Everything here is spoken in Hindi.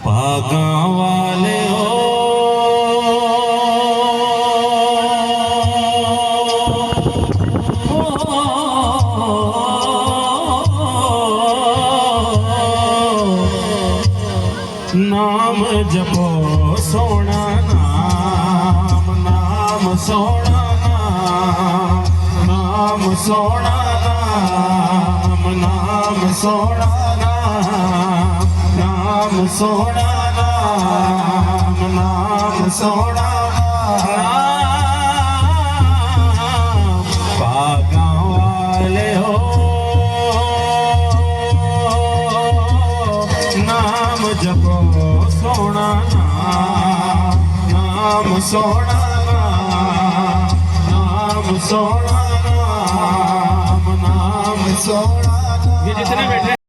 भागा वाले हो नाम जपो सोना नाम नाम सोना नाम सोना नाम नाम सोना नाम सोना नाम नाम सोना भागा वाले हो नाम जपो सोना नाम सोना नाम सोना नाम नाम सोना। ये जितने बैठे